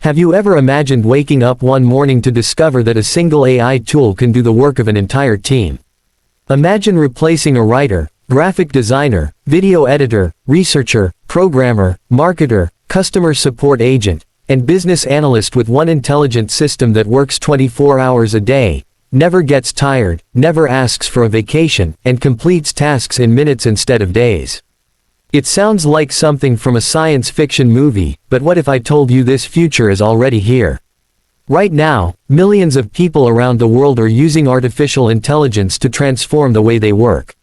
Have you ever imagined waking up one morning to discover that a single AI tool can do the work of an entire team? Imagine replacing a writer, graphic designer, video editor, researcher, programmer, marketer, customer support agent, and business analyst with one intelligent system that works 24 hours a day, never gets tired, never asks for a vacation, and completes tasks in minutes instead of days. It sounds like something from a science fiction movie, but what if I told you this future is already here? Right now, millions of people around the world are using artificial intelligence to transform the way they work.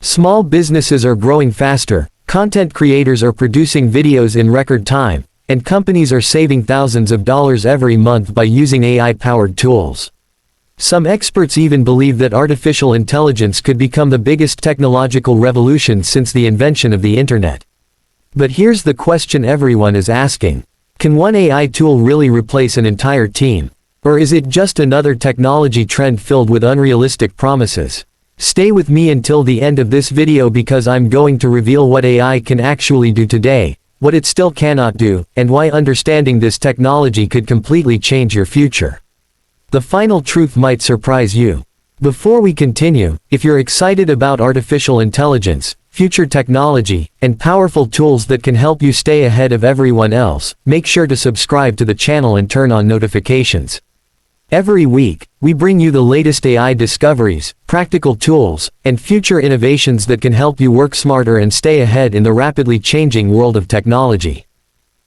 Small businesses are growing faster, content creators are producing videos in record time, and companies are saving thousands of dollars every month by using AI-powered tools. Some experts even believe that artificial intelligence could become the biggest technological revolution since the invention of the internet. But here's the question everyone is asking. Can one AI tool really replace an entire team? Or is it just another technology trend filled with unrealistic promises? Stay with me until the end of this video because I'm going to reveal what AI can actually do today, what it still cannot do, and why understanding this technology could completely change your future. The final truth might surprise you. Before we continue, if you're excited about artificial intelligence, future technology, and powerful tools that can help you stay ahead of everyone else, make sure to subscribe to the channel and turn on notifications. Every week, we bring you the latest AI discoveries, practical tools, and future innovations that can help you work smarter and stay ahead in the rapidly changing world of technology.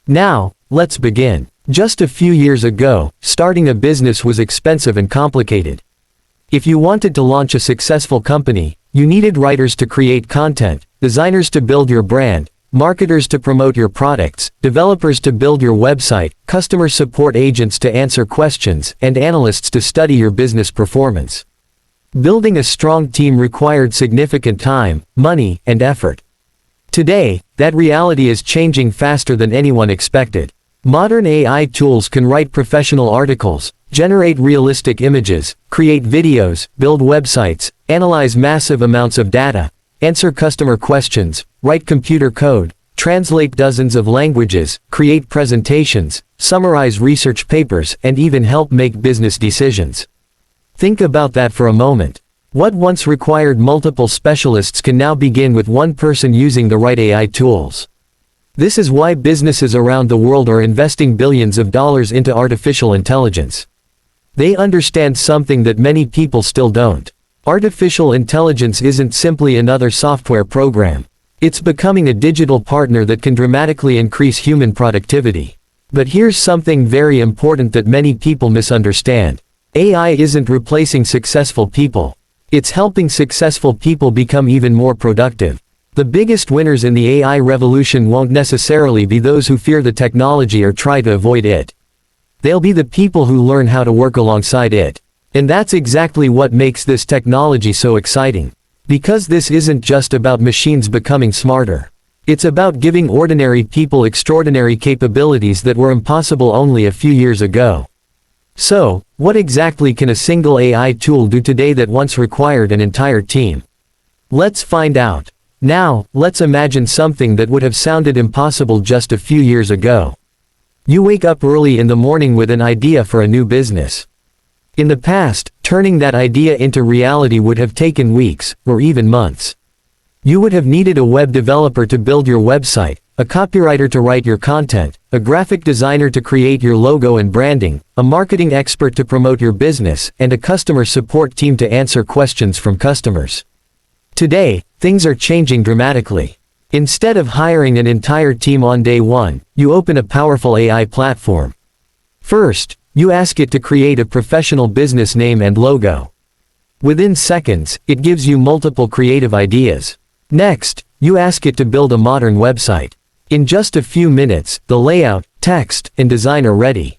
Now, let's begin. Just a few years ago, starting a business was expensive and complicated. If you wanted to launch a successful company, you needed writers to create content, designers to build your brand, marketers to promote your products, developers to build your website, customer support agents to answer questions, and analysts to study your business performance. Building a strong team required significant time, money, and effort. Today, that reality is changing faster than anyone expected. Modern AI tools can write professional articles, generate realistic images, create videos, build websites, analyze massive amounts of data, answer customer questions, write computer code, translate dozens of languages, create presentations, summarize research papers, and even help make business decisions. Think about that for a moment. What once required multiple specialists can now begin with one person using the right AI tools. This is why businesses around the world are investing billions of dollars into artificial intelligence. They understand something that many people still don't. Artificial intelligence isn't simply another software program. It's becoming a digital partner that can dramatically increase human productivity. But here's something very important that many people misunderstand. AI isn't replacing successful people. It's helping successful people become even more productive. The biggest winners in the AI revolution won't necessarily be those who fear the technology or try to avoid it. They'll be the people who learn how to work alongside it. And that's exactly what makes this technology so exciting. Because this isn't just about machines becoming smarter. It's about giving ordinary people extraordinary capabilities that were impossible only a few years ago. So, what exactly can a single AI tool do today that once required an entire team? Let's find out. Now, let's imagine something that would have sounded impossible just a few years ago. You wake up early in the morning with an idea for a new business. In the past, turning that idea into reality would have taken weeks, or even months. You would have needed a web developer to build your website, a copywriter to write your content, a graphic designer to create your logo and branding, a marketing expert to promote your business, and a customer support team to answer questions from customers. Today, things are changing dramatically. Instead of hiring an entire team on day one, you open a powerful AI platform. First, you ask it to create a professional business name and logo. Within seconds, it gives you multiple creative ideas. Next, you ask it to build a modern website. In just a few minutes, the layout, text, and design are ready.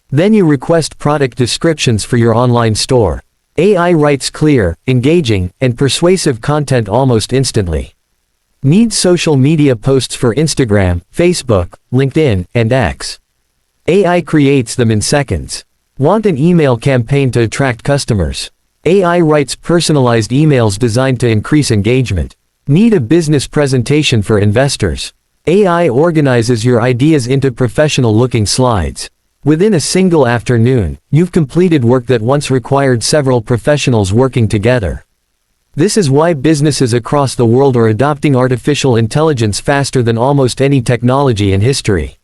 Then you request product descriptions for your online store. AI writes clear, engaging, and persuasive content almost instantly. Need social media posts for Instagram, Facebook, LinkedIn, and X. AI creates them in seconds. Want an email campaign to attract customers? AI writes personalized emails designed to increase engagement. Need a business presentation for investors? AI organizes your ideas into professional-looking slides. Within a single afternoon, you've completed work that once required several professionals working together. This is why businesses across the world are adopting artificial intelligence faster than almost any technology in history.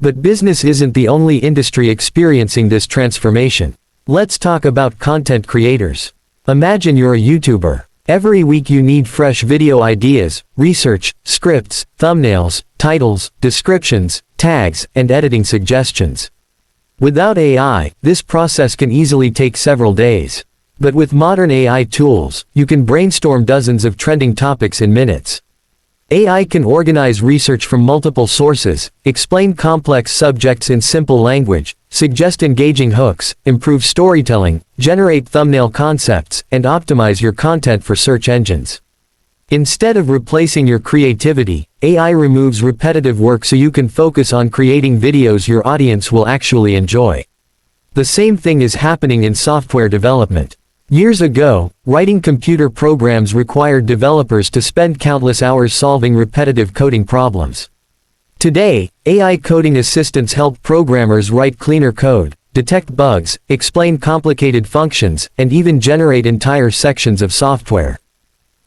But business isn't the only industry experiencing this transformation. Let's talk about content creators. Imagine you're a YouTuber. Every week you need fresh video ideas, research, scripts, thumbnails, titles, descriptions, tags, and editing suggestions. Without AI, this process can easily take several days. But with modern AI tools, you can brainstorm dozens of trending topics in minutes. AI can organize research from multiple sources, explain complex subjects in simple language, suggest engaging hooks, improve storytelling, generate thumbnail concepts, and optimize your content for search engines. Instead of replacing your creativity, AI removes repetitive work so you can focus on creating videos your audience will actually enjoy. The same thing is happening in software development. Years ago, writing computer programs required developers to spend countless hours solving repetitive coding problems. Today, AI coding assistants help programmers write cleaner code, detect bugs, explain complicated functions, and even generate entire sections of software.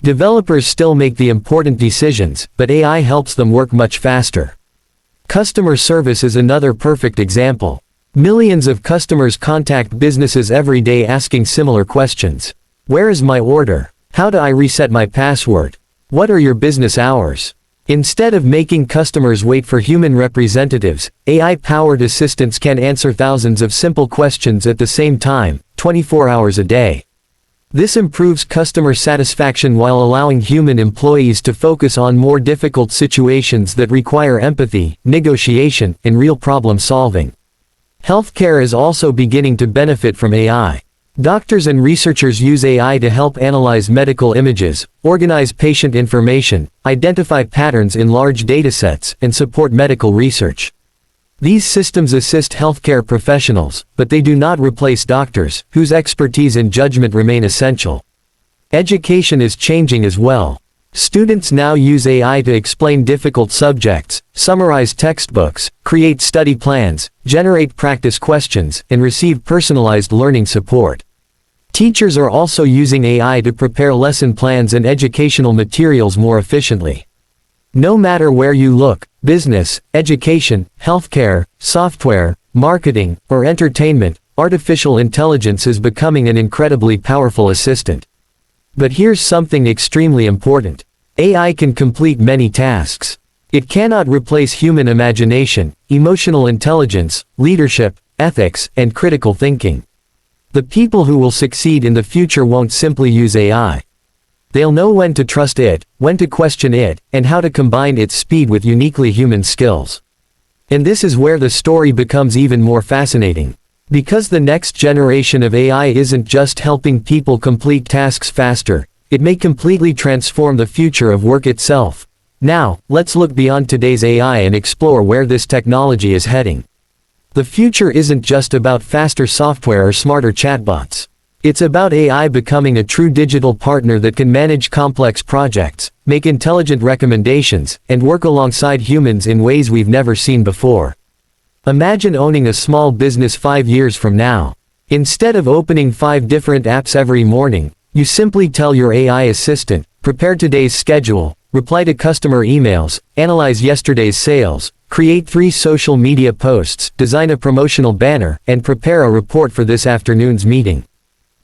Developers still make the important decisions, but AI helps them work much faster. Customer service is another perfect example. Millions of customers contact businesses every day asking similar questions. Where is my order? How do I reset my password? What are your business hours? Instead of making customers wait for human representatives, AI-powered assistants can answer thousands of simple questions at the same time, 24 hours a day. This improves customer satisfaction while allowing human employees to focus on more difficult situations that require empathy, negotiation, and real problem solving. Healthcare is also beginning to benefit from AI. Doctors and researchers use AI to help analyze medical images, organize patient information, identify patterns in large datasets, and support medical research. These systems assist healthcare professionals, but they do not replace doctors, whose expertise and judgment remain essential. Education is changing as well. Students now use AI to explain difficult subjects, summarize textbooks, create study plans, generate practice questions, and receive personalized learning support. Teachers are also using AI to prepare lesson plans and educational materials more efficiently. No matter where you look, business, education, healthcare, software, marketing, or entertainment, artificial intelligence is becoming an incredibly powerful assistant. But here's something extremely important. AI can complete many tasks. It cannot replace human imagination, emotional intelligence, leadership, ethics, and critical thinking. The people who will succeed in the future won't simply use AI. They'll know when to trust it, when to question it, and how to combine its speed with uniquely human skills. And this is where the story becomes even more fascinating. Because the next generation of AI isn't just helping people complete tasks faster, it may completely transform the future of work itself. Now, let's look beyond today's AI and explore where this technology is heading. The future isn't just about faster software or smarter chatbots. It's about AI becoming a true digital partner that can manage complex projects, make intelligent recommendations, and work alongside humans in ways we've never seen before. Imagine owning a small business 5 years from now. Instead of opening 5 different apps every morning, you simply tell your AI assistant, prepare today's schedule, reply to customer emails, analyze yesterday's sales, create 3 social media posts, design a promotional banner, and prepare a report for this afternoon's meeting.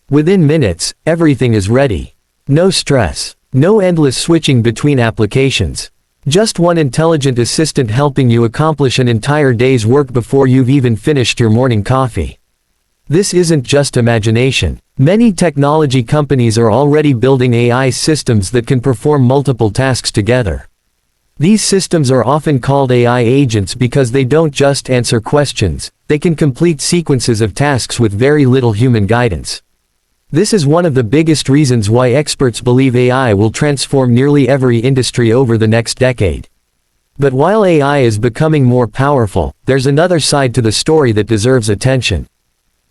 Within minutes, everything is ready. No stress. No endless switching between applications. Just one intelligent assistant helping you accomplish an entire day's work before you've even finished your morning coffee. This isn't just imagination. Many technology companies are already building AI systems that can perform multiple tasks together. These systems are often called AI agents because they don't just answer questions, they can complete sequences of tasks with very little human guidance. This is one of the biggest reasons why experts believe AI will transform nearly every industry over the next decade. But while AI is becoming more powerful, there's another side to the story that deserves attention.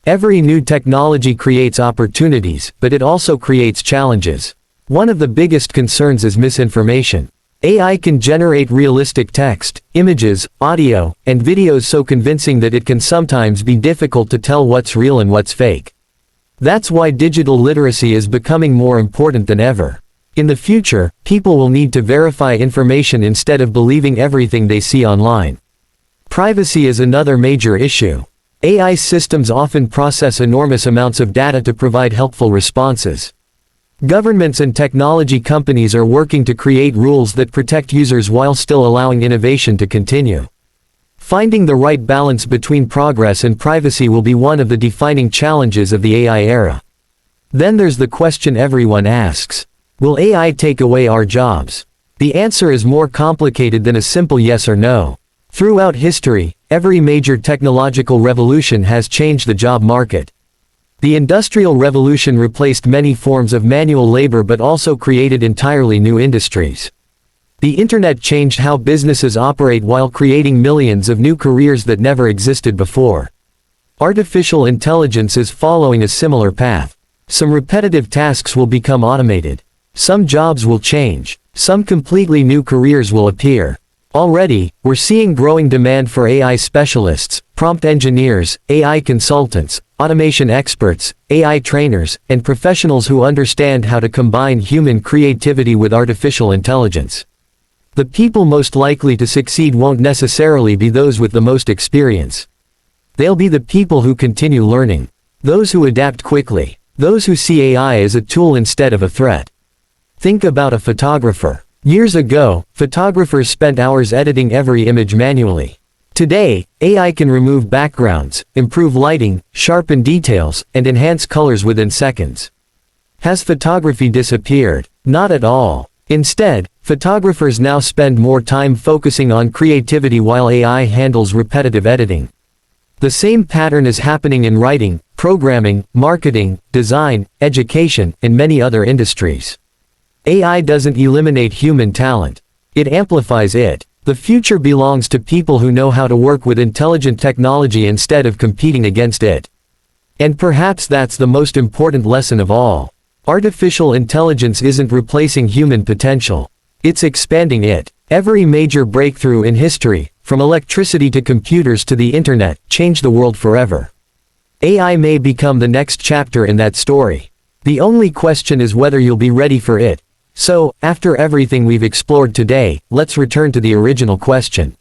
Every new technology creates opportunities, but it also creates challenges. One of the biggest concerns is misinformation. AI can generate realistic text, images, audio, and videos so convincing that it can sometimes be difficult to tell what's real and what's fake. That's why digital literacy is becoming more important than ever. In the future, people will need to verify information instead of believing everything they see online. Privacy is another major issue. AI systems often process enormous amounts of data to provide helpful responses. Governments and technology companies are working to create rules that protect users while still allowing innovation to continue. Finding the right balance between progress and privacy will be one of the defining challenges of the AI era. Then there's the question everyone asks. Will AI take away our jobs? The answer is more complicated than a simple yes or no. Throughout history, every major technological revolution has changed the job market. The Industrial Revolution replaced many forms of manual labor but also created entirely new industries. The Internet changed how businesses operate while creating millions of new careers that never existed before. Artificial intelligence is following a similar path. Some repetitive tasks will become automated. Some jobs will change. Some completely new careers will appear. Already, we're seeing growing demand for AI specialists, prompt engineers, AI consultants, automation experts, AI trainers, and professionals who understand how to combine human creativity with artificial intelligence. The people most likely to succeed won't necessarily be those with the most experience. They'll be the people who continue learning. Those who adapt quickly. Those who see AI as a tool instead of a threat. Think about a photographer. Years ago, photographers spent hours editing every image manually. Today, AI can remove backgrounds, improve lighting, sharpen details, and enhance colors within seconds. Has photography disappeared? Not at all. Instead, photographers now spend more time focusing on creativity while AI handles repetitive editing. The same pattern is happening in writing, programming, marketing, design, education, and many other industries. AI doesn't eliminate human talent. It amplifies it. The future belongs to people who know how to work with intelligent technology instead of competing against it. And perhaps that's the most important lesson of all. Artificial intelligence isn't replacing human potential. It's expanding it. Every major breakthrough in history, from electricity to computers to the internet, changed the world forever. AI may become the next chapter in that story. The only question is whether you'll be ready for it. So, after everything we've explored today, let's return to the original question.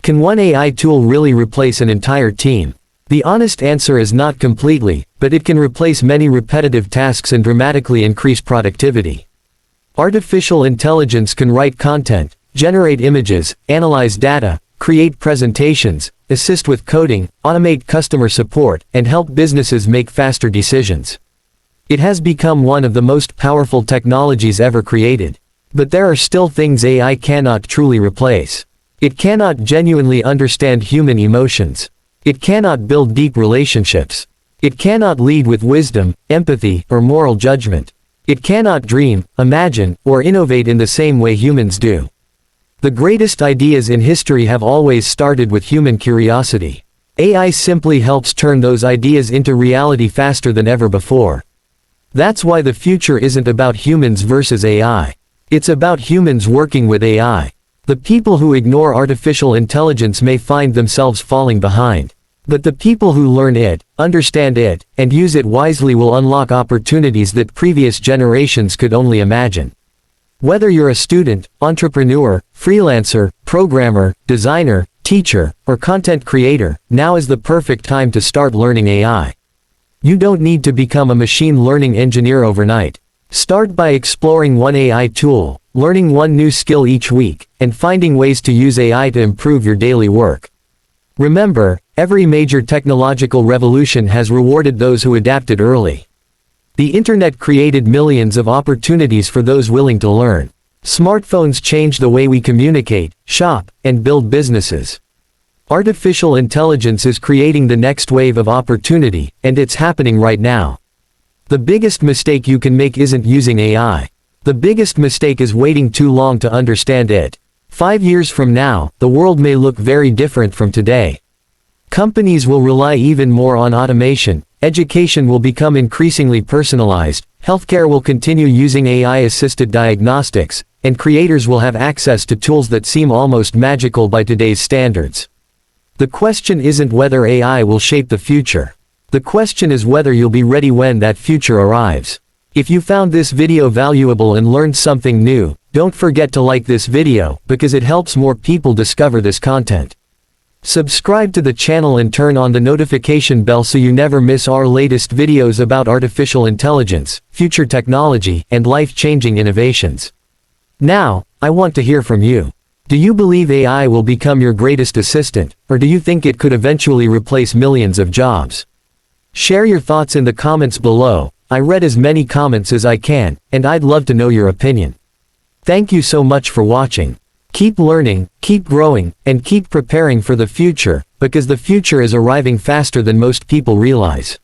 Can one AI tool really replace an entire team? The honest answer is not completely, but it can replace many repetitive tasks and dramatically increase productivity. Artificial intelligence can write content, generate images, analyze data, create presentations, assist with coding, automate customer support, and help businesses make faster decisions. It has become one of the most powerful technologies ever created. But there are still things AI cannot truly replace. It cannot genuinely understand human emotions. It cannot build deep relationships. It cannot lead with wisdom, empathy, or moral judgment. It cannot dream, imagine, or innovate in the same way humans do. The greatest ideas in history have always started with human curiosity. AI simply helps turn those ideas into reality faster than ever before. That's why the future isn't about humans versus AI. It's about humans working with AI. The people who ignore artificial intelligence may find themselves falling behind. But the people who learn it, understand it, and use it wisely will unlock opportunities that previous generations could only imagine. Whether you're a student, entrepreneur, freelancer, programmer, designer, teacher, or content creator, now is the perfect time to start learning AI. You don't need to become a machine learning engineer overnight. Start by exploring one AI tool, learning one new skill each week, and finding ways to use AI to improve your daily work. Remember, every major technological revolution has rewarded those who adapted early. The internet created millions of opportunities for those willing to learn. Smartphones changed the way we communicate, shop, and build businesses. Artificial intelligence is creating the next wave of opportunity, and it's happening right now. The biggest mistake you can make isn't using AI. The biggest mistake is waiting too long to understand it. 5 years from now, the world may look very different from today. Companies will rely even more on automation, Education will become increasingly personalized, healthcare will continue using AI-assisted diagnostics, and creators will have access to tools that seem almost magical by today's standards. The question isn't whether AI will shape the future. The question is whether you'll be ready when that future arrives. If you found this video valuable and learned something new, don't forget to like this video, because it helps more people discover this content. Subscribe to the channel and turn on the notification bell so you never miss our latest videos about artificial intelligence, future technology, and life-changing innovations. Now, I want to hear from you. Do you believe AI will become your greatest assistant, or do you think it could eventually replace millions of jobs? Share your thoughts in the comments below. I read as many comments as I can, and I'd love to know your opinion. Thank you so much for watching. Keep learning, keep growing, and keep preparing for the future, because the future is arriving faster than most people realize.